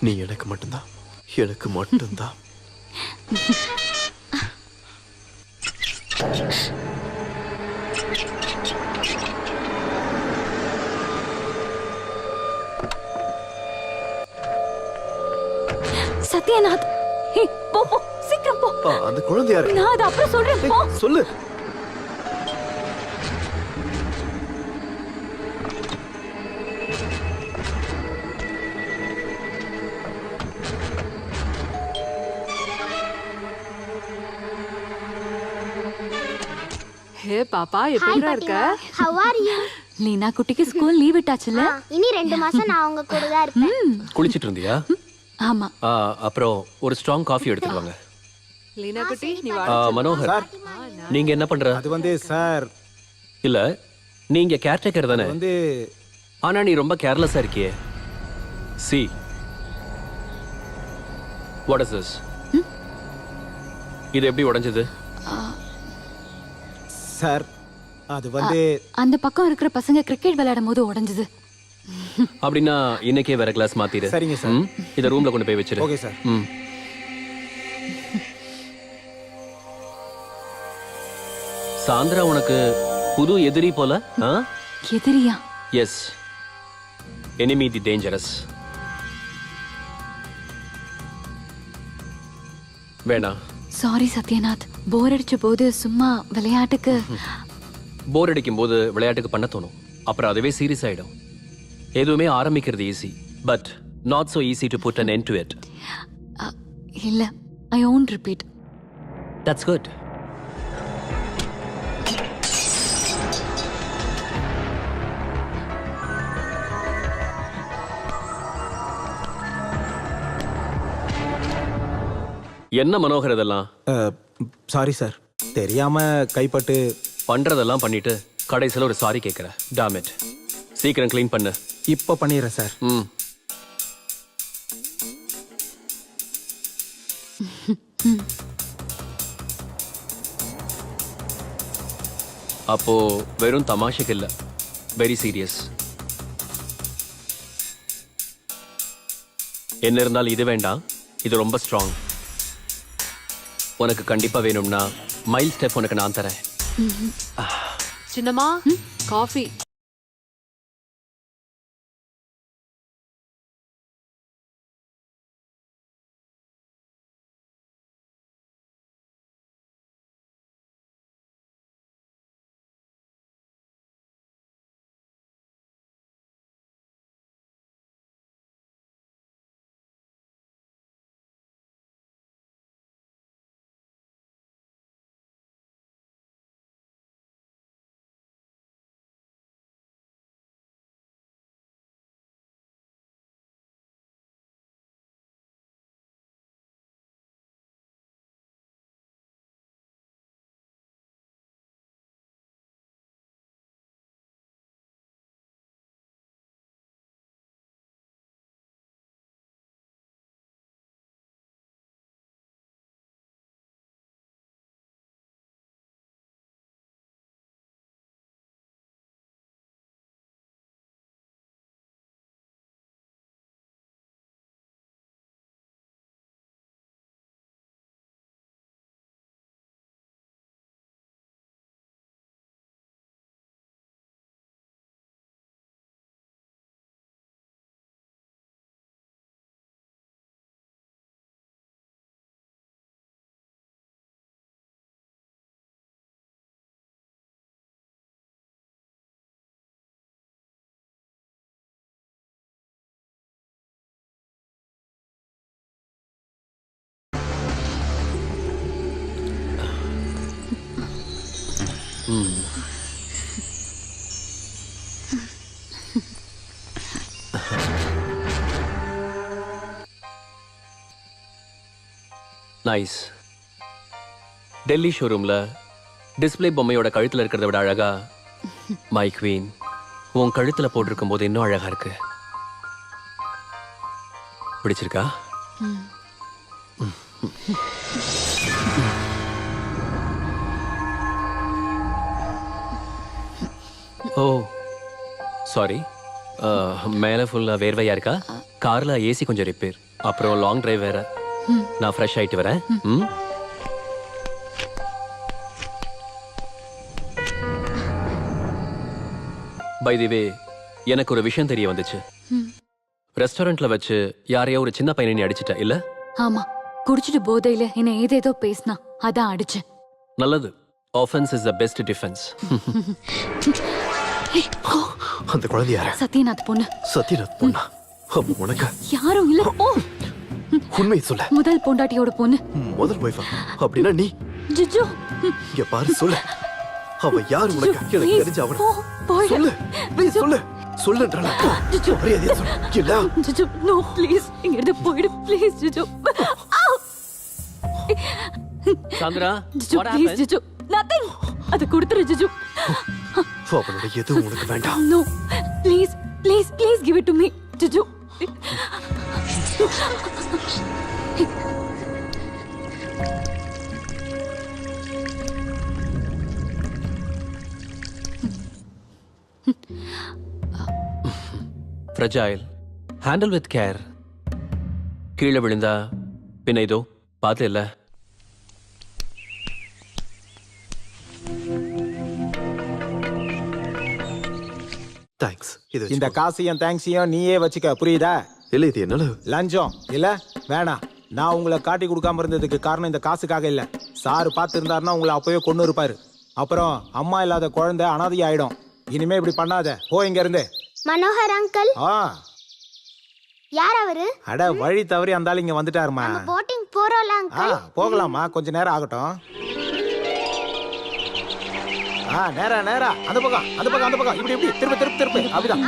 நீ எனக்கு மட்டும்தான், எனக்கு மட்டும்தான். சத்யநாத், போ போ, சீக்கிரம் போ. அந்த குழந்தை யாரு? நான் அதை அப்புறம் சொல்றேன், போ. சொல்லு. ஹே பாப்பா, எப்படிடா இருக்க? How are you? லீனா குட்டிக்கு ஸ்கூல் லீவ் விட்டாச்சுல? இனி 2 மாசம் நான் உங்க கூட தான் இருப்பேன். குளிச்சிட்டு இருந்தியா? ஆமா. அப்புறம் ஒரு ஸ்ட்ராங் காஃபி எடுத்துட்டு வாங்க. லீனா குட்டி, நீ மனோகர், நீங்க என்ன பண்ற? அது சார் இல்ல, நீங்க கேர்டேக்கர் தானே? ஆனா நீ ரொம்ப கேர்லெஸ்ஸா இருக்கியே. C, what is this? இது எப்படி உடைஞ்சது? சார் அது அந்த பக்கம் இருக்கிற பசங்க கிரிக்கெட் விளையாடும் போது உடைஞ்சது. அப்படின்னா இன்னைக்கே வேற கிளாஸ் மாத்திரு. சரிங்க சார். இத ரூம்ல கொண்டு போய் வச்சிரு. Okay sir. சாந்திரா உனக்கு புது எதிரி போல? எதிரியா? எஸ், எனிமி தி டேஞ்சரஸ். வேணா. சாரி சத்யநாத், போர் அடிச்ச போது சும்மா விளையாட்டுக்கு. போர் அடிக்கும் போது விளையாட்டுக்கு பண்ண தோணும், அப்புறம் அதுவே சீரியஸ் ஆயிடும். எதுவுமே ஆரம்பிக்கிறது easy, but not so easy to put an end to it. இல்ல, ஐ won't repeat. That's good. என்ன மனோகர் இதெல்லாம்? சாரி சார், தெரியாம கைப்பட்டு. பண்றதெல்லாம் பண்ணிட்டு கடைசியில் ஒரு சாரி கேட்கிற. Tom it. சீக்கிரம் க்ளீன் பண்ணு. இப்போ பண்ணிடுறேன் சார். அப்போ வெறும் தமாஷைக்கு இல்ல, வெரி சீரியஸ். என்ன இருந்தாலும் இது வேண்டாம், இது ரொம்ப ஸ்ட்ராங். உனக்கு கண்டிப்பா வேணும்னா மைல் ஸ்டெப் உனக்கு நான் தரேன். சின்னம்மா, காஃபி. நைஸ். டெல்லி ஷோரூம்ல டிஸ்பிளே பொம்மையோட கழுத்துல இருக்கிறத விட அழகா மை குவீன் உன் கழுத்துல போட்டிருக்கும் போது இன்னும் அழகா இருக்கு. பிடிச்சிருக்கா? ஓ சாரி, மேலே ஃபுல்லாக வேர்வையா இருக்கா? காரில் ஏசி கொஞ்சம் ரிப்பேர், அப்புறம் லாங் டிரைவ் வேற. நான் ஃப்ரெஷ் ஆயிட்டு வரேன். ம். பை தி வே, எனக்கு ஒரு விஷயம் தெரிய வந்துச்சு. ரெஸ்டாரண்ட்ல வச்சு யாரையோ ஒரு சின்ன பையனை நீ அடிச்சிட்ட இல்ல? ஆமா, குடிச்சிட்டு போதையில என்ன ஏதேதோ பேசினா, அதான் அடிச்சேன். நல்லது. Offence is the best defence. அந்த குழந்தை யாரு? சத்யநாத் பொண்ணு. சத்யநாத் பொண்ணா? அப்ப உனக்கு யாரும் இல்ல. ஓ, உண்மையை சொல்ல. முதல் பொண்டாட்டியோட பொண்ணு. முதல் ஒய்ஃபா? அப்படின்னா நீ ஜிஜு, இங்க பாரு, சொல்லு. அவ யாரு உனக்கு? எனக்கு please, தெரிஞ்ச அவன போ, போயிடு. சொல்லு. ப்ளீஸ் சொல்லு. சொல்லுன்றல. ஜிஜு. மரியாதையா சொல்லு. இல்ல ஜிஜு, நோ ப்ளீஸ், இங்க இருந்து போயிடு ப்ளீஸ் ஜிஜு. சாந்திரா, Jiju what please happened? Jiju, nothing. அது கொடுத்துரு ஜிஜு. அவனோட எதுவும் உனக்கு வேண்டாம். No please please please give it to me Jiju. Fragile. Handle with care. கீழே விழுந்தா பின்ன இதோ பார்த்து இல்ல. தேங்க்ஸ். இது இந்த காசையும் தேங்க்ஸையும் நீயே வச்சுக்க, புரியுதா? இல்ல, இது என்னால லஞ்சம் இல்ல, வேணாம். நான் உங்களை காட்டி கொடுக்காம இருந்ததுக்கு காரணம் இந்த காசுக்காக இல்ல. சாரு பார்த்து இருந்தாருன்னா உங்களை அப்பவே கொண்டு இருப்பாரு. அப்புறம் அம்மா இல்லாத குழந்தை அனாதை ஆயிடும். இனிமே இப்படி பண்ணாத, போ இங்க இருந்து. மனோகர் அங்கிள், ஆ, யார் அவரு? அட வழி தவறி அந்த ஆள் இங்க வந்துட்டாருமா. போட்டிங் போறோம்ல ஆ, அங்கிள். போகலாமா, கொஞ்ச நேரம் ஆகட்டும். நேரா நேரா அந்த பக்கம் அந்த பக்கம் அந்த பக்கம், இப்படி இப்படி திருப்பி திருப்பி திருப்பி, அப்படிதான்.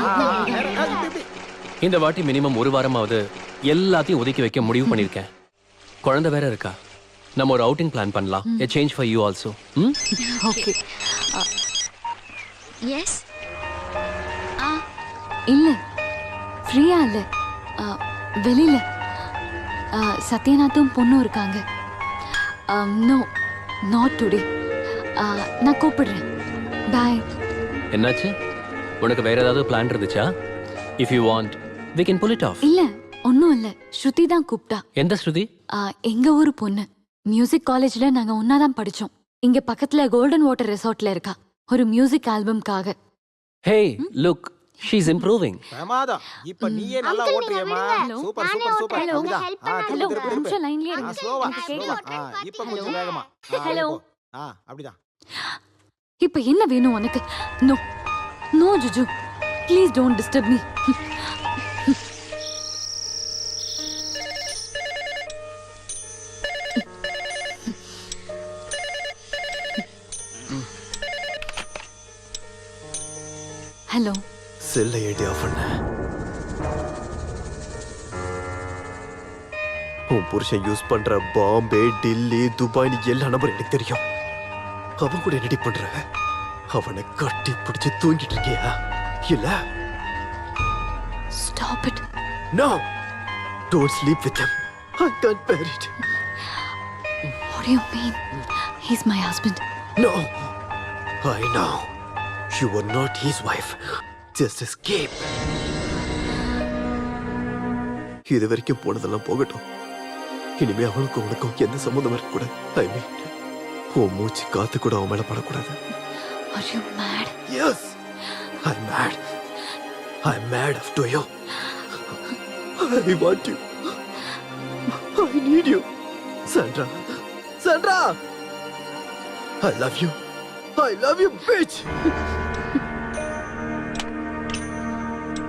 நேரா, இப்படி இப்படி. இந்த வாட்டி மினிமம் ஒரு வாரமாவது எல்லாத்தையும் ஒதுக்கி வைக்க முடிவு பண்ணிருக்கேன். குழந்தை வேற இருக்கா. நம்ம ஒரு அவுட்டிங் பிளான் பண்ணலாம். A change for you also. ம்? ஓகே. எஸ் இல்ல, ஃப்ரீயா இல்ல. வெளியில சத்யநாத்தும் பொண்ணும் இருக்காங்க. No, not today. நான் கூப்பிடுறேன். பாய். என்னாச்சு? உனக்கு வேற ஏதாவது பிளான் இருந்துச்சா? If you want, we can pull it off. இல்ல, ஒன்னும் இல்ல. ஸ்ருதி தான் கூப்பிட்டா. எந்த ஸ்ருதி? எங்க ஊரு பொண்ணு. மியூசிக் காலேஜ்ல நாங்க ஒன்னாதான் படிச்சோம். இங்க பக்கத்துல கோல்டன் வாட்டர் ரெசார்ட்ல இருக்கா, ஒரு மியூசிக் ஆல்பம்காக. Hey, look, she's improving. பிரமாதம். இப்ப நீயே நல்லா ஓட்டுறியேம்மா. Super super super. ஹலோ, அப்படிதான். ஹெல்ப் திருப்பி பண்ண. ஹலோ, திருப்பி ஒரு திருப்பி. நிமிஷம் லைன்லயே இருங்க. ஸ்லோவா எனக்கு ஸ்லோவா. கேட்கல. இப்ப கொஞ்சம் வேகமா. ஹலோ. அப்படிதான். இப்ப என்ன வேணும் உனக்கு? No no Jiju, please don't disturb me. Hello. செல்ல ஏடி ஆஃப் பண்ண. உன் புருஷன் யூஸ் பண்ற பாம்பே, டில்லி, துபாய் எல்லா நம்பர் எனக்கு தெரியும். அவன் கூட என்னடி பண்ற? அவனை கட்டி பிடிச்சு தூங்கிட்டு இருக்கியா? இல்ல. Stop it. No, don't sleep with him. I can't bear it. What do you mean? He's my husband. No, I know. You are not his wife. Just escape. இது வரைக்கும் போனதெல்லாம் போகட்டும். இனிமே அவனுக்கும் உனக்கும் எந்த சம்மந்தம் இருக்கக்கூடாது. ஐ மீன், உன் மூச்சு காத்து கூட அவன் மேல படக்கூடாது. Are you mad? Yes, I'm mad. I'm mad after you. I want you. I need you. Sandra. Sandra! I love you. I love you, bitch!